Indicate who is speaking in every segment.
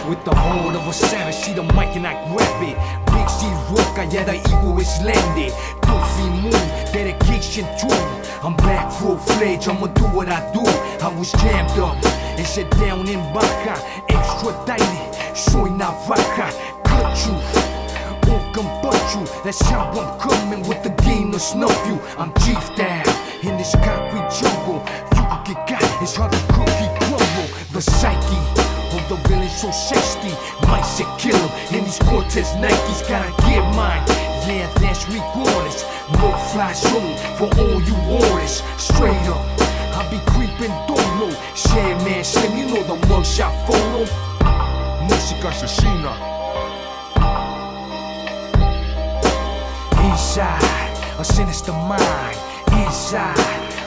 Speaker 1: With the heart of a savage, see the mic and I grab it. Big C rock, the ego is landed. Goofy move, dedication too. I'm back full-fledged, I'ma do what I do. I was jammed up and set down in Baja. Extradited, soy navaja. Cut you, or combust you. That's how I'm coming with the game to snuff you. I'm chief down in this concrete jungle. You can get got, it's hard to cookie crumble. The psyche of the villain so sexy, might say kill him. In these Cortez Nikes, gotta get mine. Yeah, that's regardless. No fly zone for all you orders. Straight up, I be creeping dolo. Share man, slim, you know the mugshot photo. Música asesina. Inside, a sinister mind. Inside,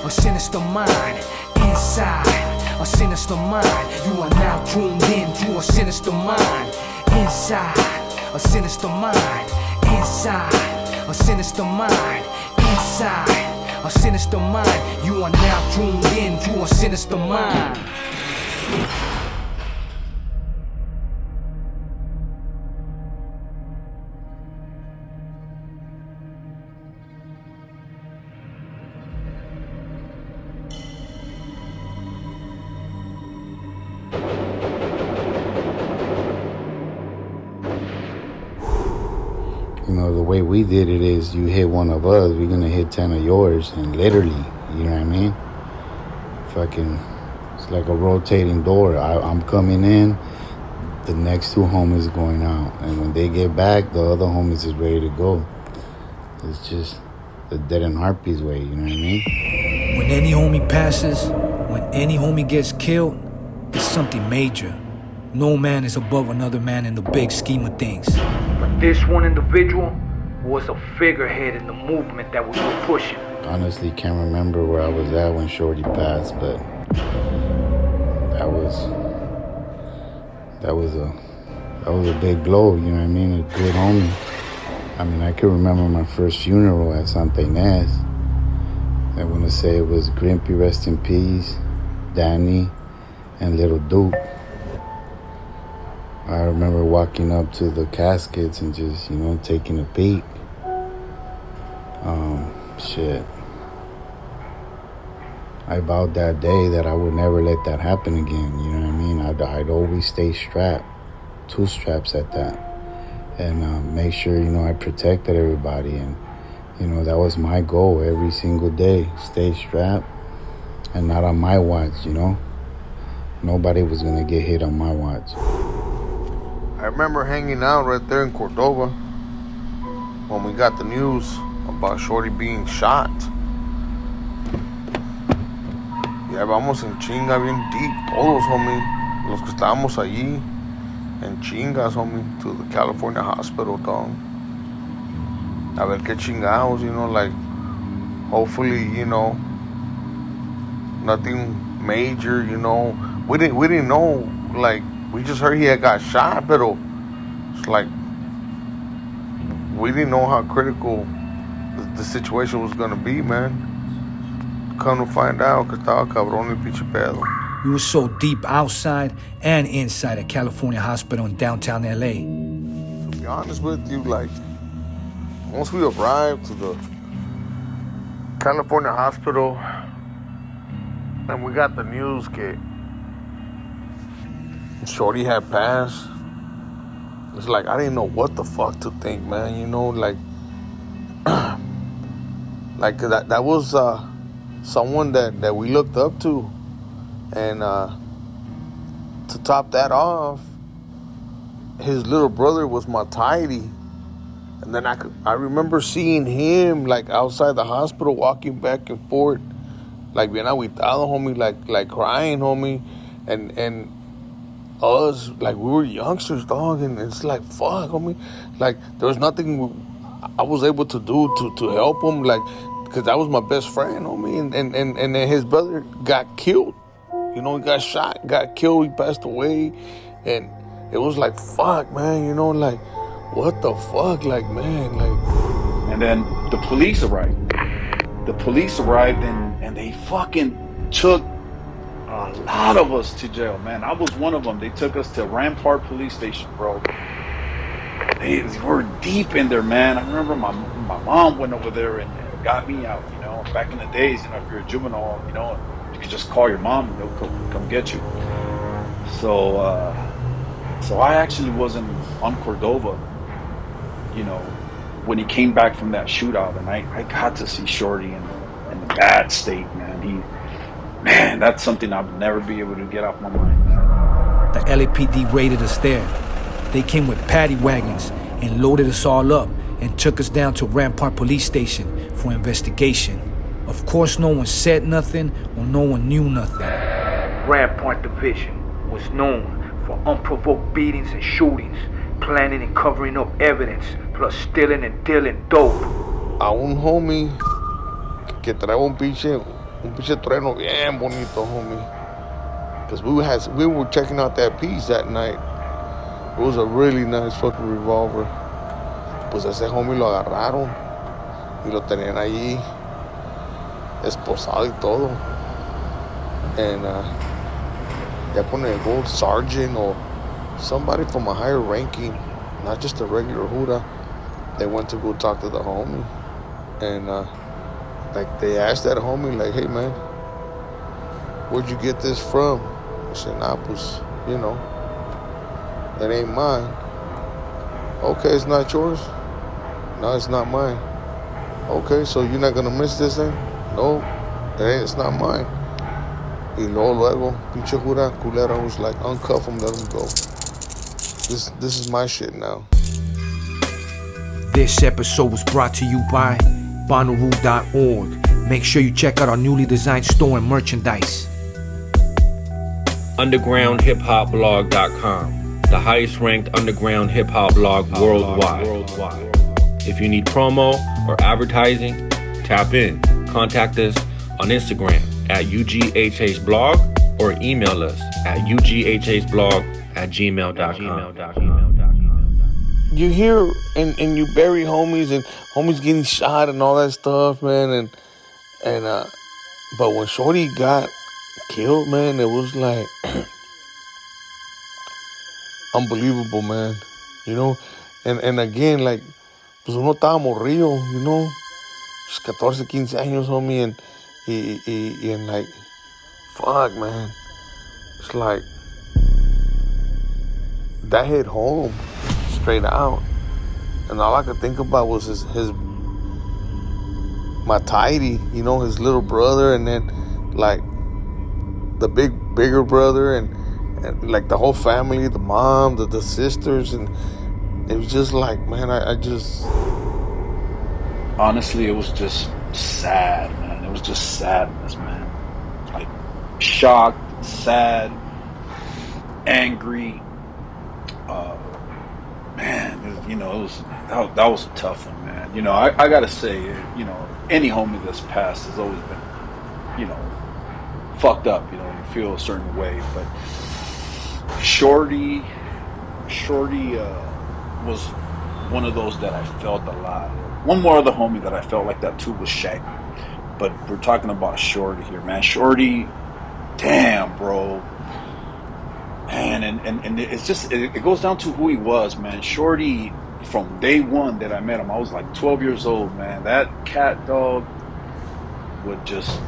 Speaker 1: a sinister mind. Inside, a sinister mind. You are now tuned in to a sinister mind. Inside, a sinister mind. Inside, a sinister mind. Inside, a sinister mind. You are now tuned in to a sinister mind.
Speaker 2: You know, the way we did it is you hit one of us, we're gonna hit 10 of yours, and literally, you know what I mean? Fucking, it's like a rotating door. I'm coming in, the next two homies going out, and when they get back, the other homies is ready to go. It's just the dead and harpies way, you know what I mean?
Speaker 1: When any homie passes, when any homie gets killed, it's something major. No man is above another man in the big scheme of things. But this one individual was a figurehead in the movement that we were pushing.
Speaker 2: Honestly, can't remember where I was at when Shorty passed, but that was a big blow, you know what I mean? A good homie. I mean, I can remember my first funeral at Santa Ynez. I want to say it was Grimpy, rest in peace, Danny, and Little Duke. I remember walking up to the caskets and just, you know, taking a peek. Shit. I vowed that day that I would never let that happen again, you know what I mean? I'd always stay strapped, 2 straps at that, and make sure, you know, I protected everybody. And, you know, that was my goal every single day, stay strapped and not on my watch, you know? Nobody was gonna get hit on my watch.
Speaker 3: I remember hanging out right there in Cordova when we got the news about Shorty being shot. Ya vamos en chinga bien deep, todos, homie, los que estábamos allí, en chingas, homie, to the California hospital, dog. A ver qué chingados, you know, like, hopefully, you know, nothing major, you know. We didn't know, like, we just heard he had got shot, but it's like we didn't know how critical the situation was gonna be, man. Come to find out, que estaba cabrón el pinche pedo.
Speaker 1: We were so deep outside and inside a California hospital in downtown LA.
Speaker 3: To be honest with you, like, once we arrived to the California hospital and we got the news that Shorty had passed, it's like I didn't know what the fuck to think, man. You know, like, like that was someone that we looked up to, and to top that off, his little brother was my tidy, and then I remember seeing him like outside the hospital walking back and forth, like bien aguitado, homie, like crying, homie, and us, like, we were youngsters, dog, and it's like, fuck, homie. Like, there was nothing I was able to do to help him, like, because that was my best friend, homie, and then his brother got killed. You know, he got shot, got killed, he passed away, and it was like, fuck, man, you know, like, what the fuck, like, man, like.
Speaker 4: And then the police arrived. The police arrived and they fucking took a lot of us to jail, man. I was one of them. They took us to Rampart Police Station, bro. They were deep in there, man. I remember my mom went over there and got me out, you know. Back in the days, you know, if you're a juvenile, you know, you could just call your mom and they'll come get you. So I actually wasn't on Cordova, you know, when he came back from that shootout, and I got to see Shorty in a bad state, man. Man, that's something I'll never be able to get off my mind, man.
Speaker 1: The LAPD raided us there. They came with paddy wagons and loaded us all up and took us down to Rampart Police Station for investigation. Of course, no one said nothing or no one knew nothing. Rampart Division was known for unprovoked beatings and shootings, planning and covering up evidence, plus stealing and dealing dope.
Speaker 3: A un homie que trae un pinche trueno bien bonito, homie. Because we were checking out that piece that night. It was a really nice fucking revolver. Pues ese homie lo agarraron y lo tenían allí esposado y todo. And ya con el gold sergeant or somebody from a higher ranking, not just a regular Huda, they went to go talk to the homie. And like they asked that homie, like, hey man, where'd you get this from? I said, nah, pues, you know, it ain't mine. Okay, it's not yours? No, it's not mine. Okay, so you're not gonna miss this then? No, it's not mine. Y luego, pinche Jura culera was like, uncuff him, let him go. This is my shit now.
Speaker 1: This episode was brought to you by Bonnaroo.org. Make sure you check out our newly designed store and merchandise.
Speaker 5: UndergroundHipHopBlog.com, the highest ranked underground hip hop blog worldwide. If you need promo or advertising, tap in. Contact us on Instagram at UGHHblog or email us at ughblog@gmail.com.
Speaker 3: You hear and you bury homies and homies getting shot and all that stuff, man, and but when Shorty got killed, man, it was like unbelievable, man. You know, and again, like, pues uno estaba morrido, you know, just 14, 15 años, homie, and like, fuck, man, it's like that hit home straight out, and all I could think about was his my tidy, you know, his little brother, and then like the bigger brother, and like the whole family, the mom, the sisters, and it was just like, man, I just...
Speaker 4: Honestly, it was just sad, man. It was just sadness, man. Like, shocked, sad, angry. Man, you know, that was a tough one, man. You know, I gotta say, you know, any homie that's passed has always been, you know, fucked up. You know, you feel a certain way, but Shorty was one of those that I felt a lot. One more other homie that I felt like that too was Shaq. But we're talking about Shorty here, man. Shorty, damn, bro. Man, and it's just, it goes down to who he was, man. Shorty, from day one that I met him, I was like 12 years old, man. That cat dog would just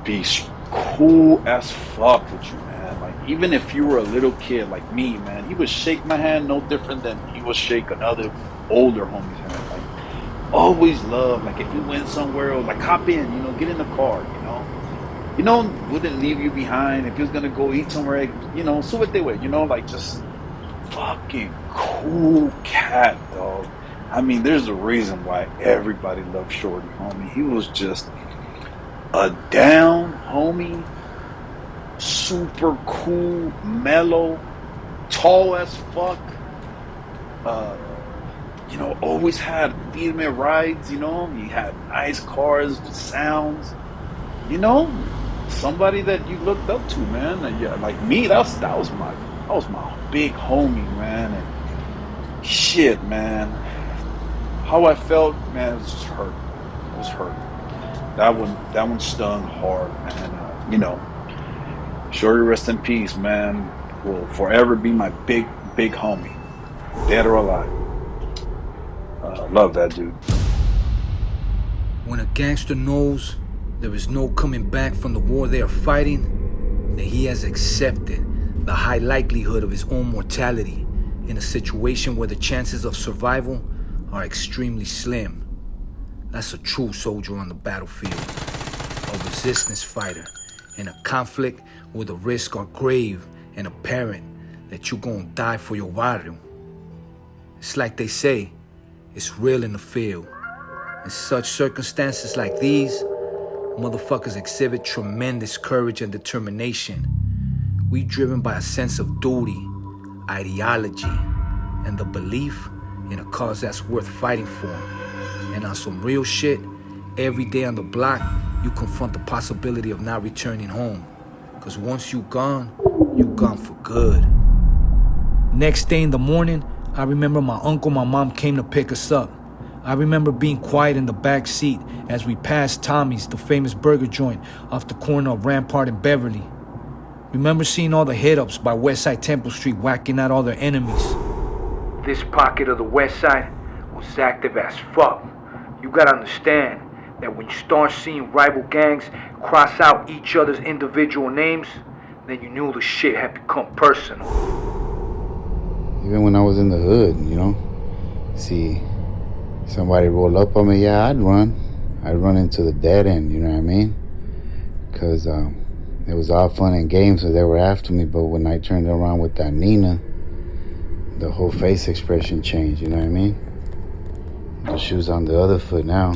Speaker 4: be cool as fuck with you, man. Like, even if you were a little kid like me, man, he would shake my hand no different than he would shake another older homie's hand. Like, always love, like, if you went somewhere, or like, hop in, you know, get in the car, you know, wouldn't leave you behind. If he was gonna go eat somewhere, you know, súbete, way, you know, like, just fucking cool cat, dog. I mean, there's a reason why everybody loved Shorty, homie. He was just a down homie, super cool, mellow, tall as fuck. You know, always had intimate rides. You know, he had nice cars, sounds. You know, somebody that you looked up to, man. Yeah, like me, that was my big homie, man. And shit, man, how I felt, man, it was just hurt. It was hurt. That one stung hard, man. You know, Shorty, rest in peace, man. Will forever be my big homie, dead or alive. Love that dude.
Speaker 1: When a gangster knows there is no coming back from the war they are fighting, then he has accepted the high likelihood of his own mortality in a situation where the chances of survival are extremely slim. That's a true soldier on the battlefield, a resistance fighter in a conflict where the risks are grave and apparent that you're gonna die for your barrio. It's like they say, it's real in the field. In such circumstances like these, motherfuckers exhibit tremendous courage and determination. We driven by a sense of duty, ideology, and the belief in a cause that's worth fighting for. And on some real shit, every day on the block, you confront the possibility of not returning home. Cause once you're gone for good. Next day in the morning, I remember my uncle and my mom came to pick us up. I remember being quiet in the back seat as we passed Tommy's, the famous burger joint off the corner of Rampart and Beverly. Remember seeing all the hit-ups by Westside Temple Street whacking out all their enemies. This pocket of the Westside was active as fuck. You gotta understand that when you start seeing rival gangs cross out each other's individual names, then you knew the shit had become personal.
Speaker 2: Even when I was in the hood, you know, see somebody roll up on me, yeah, I'd run into the dead end, you know what I mean? Because it was all fun and games, so they were after me, but when I turned around with that Nina, the whole face expression changed, you know what I mean? The shoe's on the other foot now.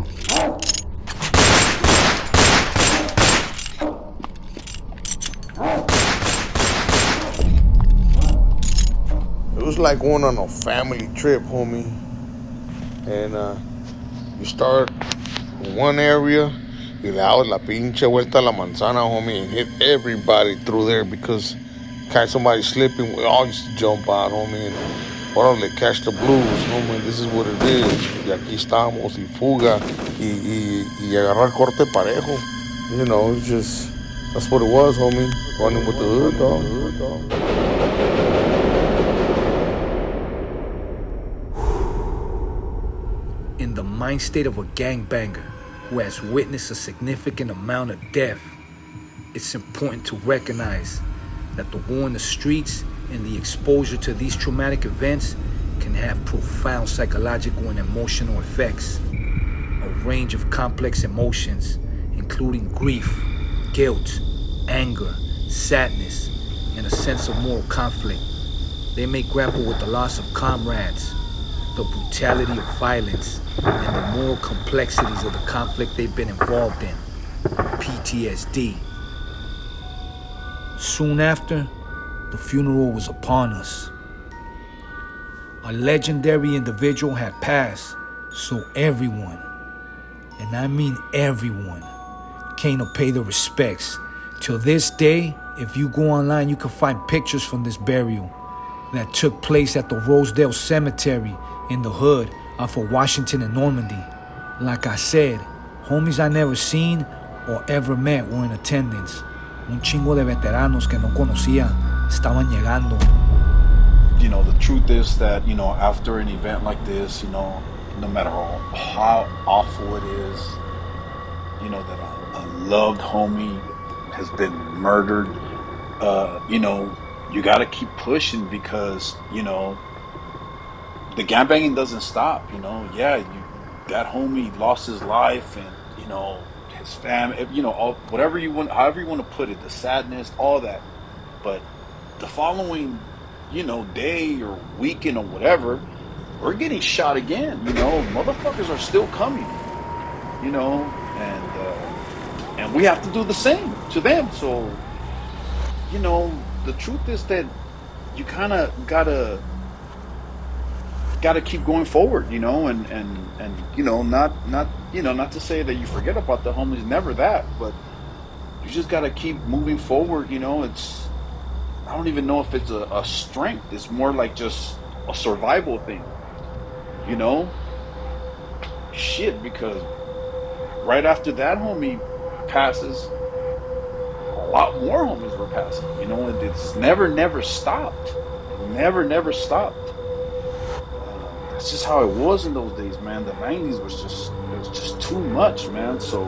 Speaker 3: It was like going on a family trip, homie. And you start in one area, y le das la pinche vuelta a la manzana, homie, and hit everybody through there because catch somebody slipping, we all used to jump out, homie, and órale, catch the blues, homie, this is what it is. Y aquí estamos, y fuga, y agarrar corte parejo. You know, it's just, that's what it was, homie, running with the hood, dog.
Speaker 1: In the mind state of a gangbanger who has witnessed a significant amount of death, it's important to recognize that the war in the streets and the exposure to these traumatic events can have profound psychological and emotional effects. A range of complex emotions, including grief, guilt, anger, sadness, and a sense of moral conflict. They may grapple with the loss of comrades, the brutality of violence, and the moral complexities of the conflict they've been involved in, PTSD. Soon after, the funeral was upon us. A legendary individual had passed, so everyone, and I mean everyone, came to pay their respects. Till this day, if you go online, you can find pictures from this burial that took place at the Rosedale Cemetery in the hood off of Washington and Normandy. Like I said, homies I never seen or ever met were in attendance. Un chingo de veteranos que no conocía estaban llegando.
Speaker 4: You know, the truth is that, you know, after an event like this, you know, no matter how awful it is, you know, that a loved homie has been murdered, you know, you got to keep pushing because, you know, the gangbanging doesn't stop, you know. Yeah, that homie lost his life and, you know, his family, you know, all, whatever you want, however you want to put it, the sadness, all that. But the following, you know, day or weekend or whatever, we're getting shot again, you know. Motherfuckers are still coming, you know, and we have to do the same to them. So, you know, the truth is that you kind of gotta keep going forward, you know, and you know, not to say that you forget about the homies, never that, but you just gotta keep moving forward, you know. I don't even know if it's a strength. It's more like just a survival thing, you know. Shit, because right after that homie passes, a lot more homies were passing, you know, and it's never stopped. Never stopped. That's just how it was in those days, man. The 90s it was just too much, man. So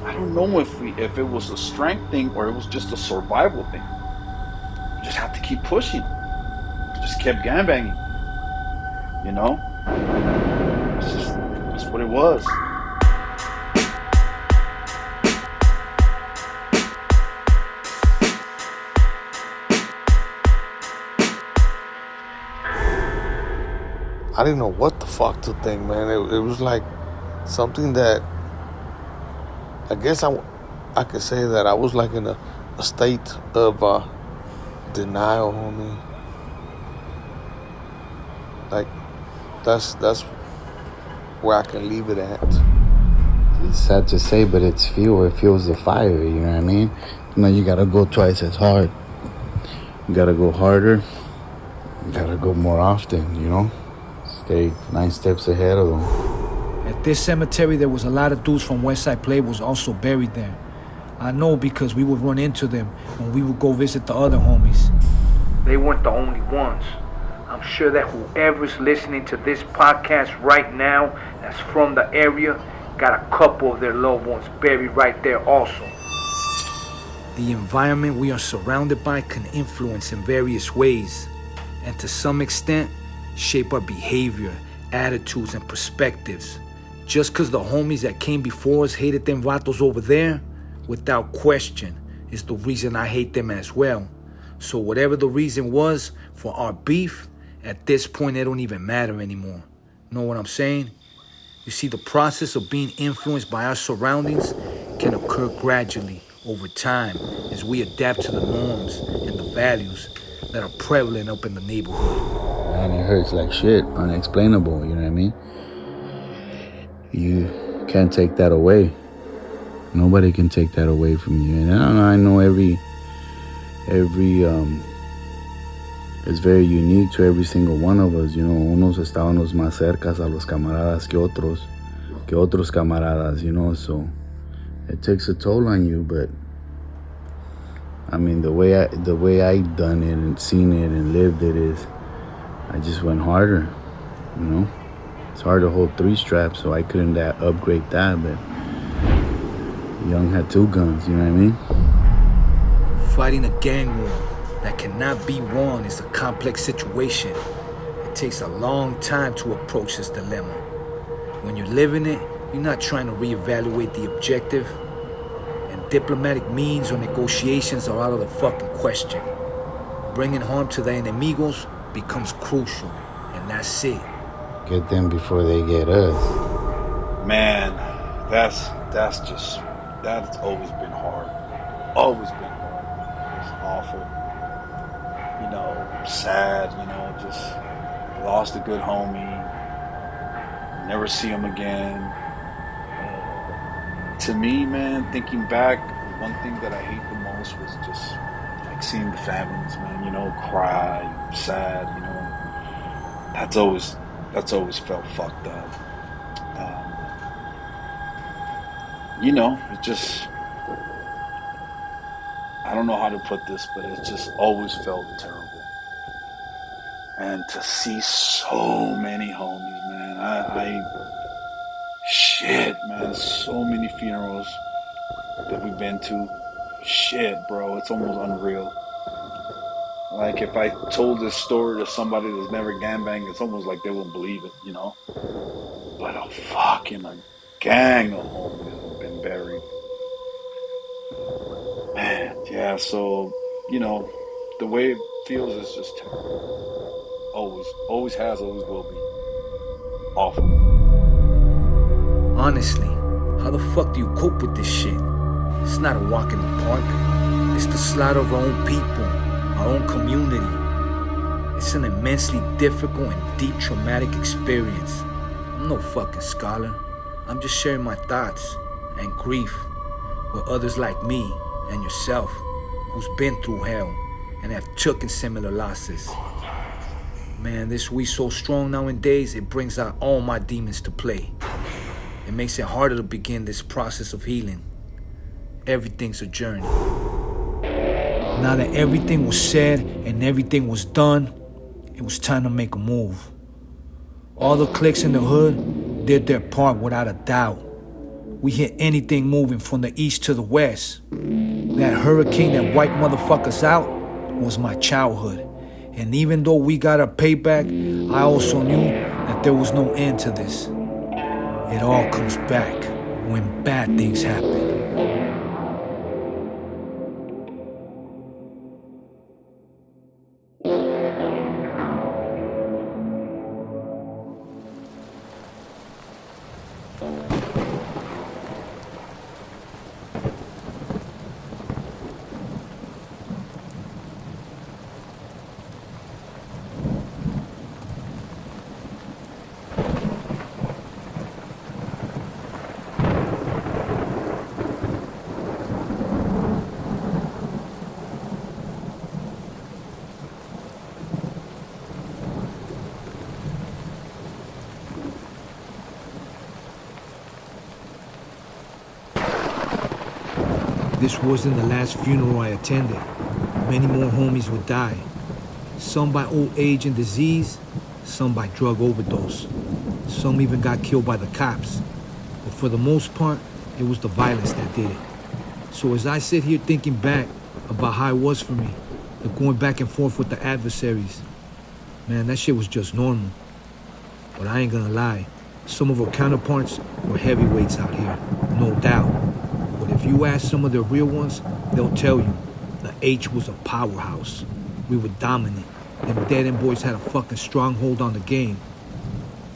Speaker 4: I don't know if it was a strength thing or it was just a survival thing. You just have to keep pushing. Just kept gangbanging, you know. That's what it was.
Speaker 3: I didn't know what the fuck to think, man. It was like something that I guess I could say that I was like in a state of denial, homie. Like that's where I can leave it at.
Speaker 2: It's sad to say, but it's fuel. It fuels the fire, you know what I mean? You know, you gotta go twice as hard. You gotta go harder. You gotta go more often, you know? Stay 9 steps ahead of them.
Speaker 1: At this cemetery, there was a lot of dudes from Westside Playboys also buried there. I know because we would run into them when we would go visit the other homies.
Speaker 6: They weren't the only ones. I'm sure that whoever's listening to this podcast right now that's from the area got a couple of their loved ones buried right there also.
Speaker 1: The environment we are surrounded by can influence in various ways, and to some extent, shape our behavior, attitudes, and perspectives. Just because the homies that came before us hated them vatos over there, without question, is the reason I hate them as well. So whatever the reason was for our beef, at this point it don't even matter anymore. Know what I'm saying? You see, the process of being influenced by our surroundings can occur gradually over time as we adapt to the norms and the values that are prevalent up in the neighborhood.
Speaker 2: And it hurts like shit, unexplainable, you know what I mean? You can't take that away. Nobody can take that away from you. And I know every it's very unique to every single one of us, you know. Unos estábamos más cercas a los camaradas que otros camaradas, you know. So it takes a toll on you, but I mean, the way I done it and seen it and lived it is I just went harder, you know. It's hard to hold 3 straps, so I couldn't upgrade that, but Young had 2 guns, you know what I mean?
Speaker 1: Fighting a gang war that cannot be won is a complex situation. It takes a long time to approach this dilemma. When you're living it, you're not trying to reevaluate the objective, and diplomatic means or negotiations are out of the fucking question. Bringing harm to the enemigos becomes crucial, and that's it.
Speaker 2: Get them before they get us.
Speaker 4: Man, that's always been hard. Always been hard. It's awful. You know, sad, you know, just lost a good homie. Never see him again. To me, man, thinking back, one thing that I hate the most was just like seeing the families, man, you know, cry, sad, you know. That's always felt fucked up. You know, it just, I don't know how to put this, but it just always felt terrible. And to see so many homies, man, shit, man, so many funerals that we've been to. Shit, bro, it's almost unreal. Like, if I told this story to somebody that's never gangbanged, it's almost like they wouldn't believe it, you know? But a gang of homies have been buried. Man, yeah, so, you know, the way it feels is just terrible. Always has, always will be. Awful.
Speaker 1: Honestly, how the fuck do you cope with this shit? It's not a walk in the park. It's the slaughter of our own people,
Speaker 6: our own community. It's an immensely difficult and deep traumatic experience. I'm no fucking scholar. I'm just sharing my thoughts and grief with others like me and yourself who's been through hell and have taken similar losses. Man, this we so strong nowadays, it brings out all my demons to play. It makes it harder to begin this process of healing. Everything's a journey. Now that everything was said and everything was done, it was time to make a move. All the cliques in the hood did their part without a doubt. We hit anything moving from the east to the west. That hurricane that wiped motherfuckers out was my childhood. And even though we got our payback, I also knew that there was no end to this. It all comes back when bad things happen. This wasn't the last funeral I attended. Many more homies would die. Some by old age and disease, some by drug overdose. Some even got killed by the cops. But for the most part, it was the violence that did it. So as I sit here thinking back about how it was for me, the going back and forth with the adversaries, man, that shit was just normal. But I ain't gonna lie, some of our counterparts were heavyweights out here, no doubt. But if you ask some of the real ones, they'll tell you the H was a powerhouse. We were dominant. Them dead-end boys had a fucking stronghold on the game.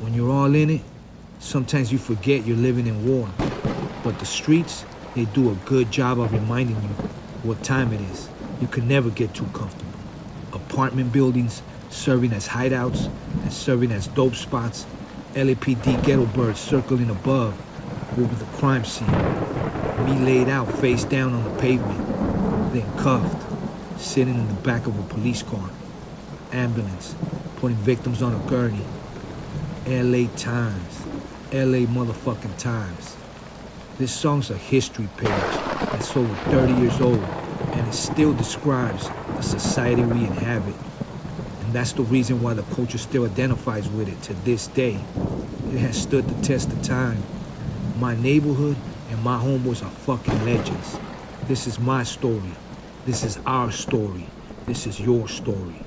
Speaker 6: When you're all in it, sometimes you forget you're living in war. But the streets, they do a good job of reminding you what time it is. You can never get too comfortable. Apartment buildings serving as hideouts and serving as dope spots. LAPD ghetto birds circling above over the crime scene. Me laid out face down on the pavement, then cuffed, sitting in the back of a police car. Ambulance, putting victims on a gurney. LA Times, LA motherfucking Times. This song's a history page that's over 30 years old, and it still describes the society we inhabit. And that's the reason why the culture still identifies with it to this day. It has stood the test of time. My neighborhood and my homeboys are fucking legends. This is my story. This is our story. This is your story.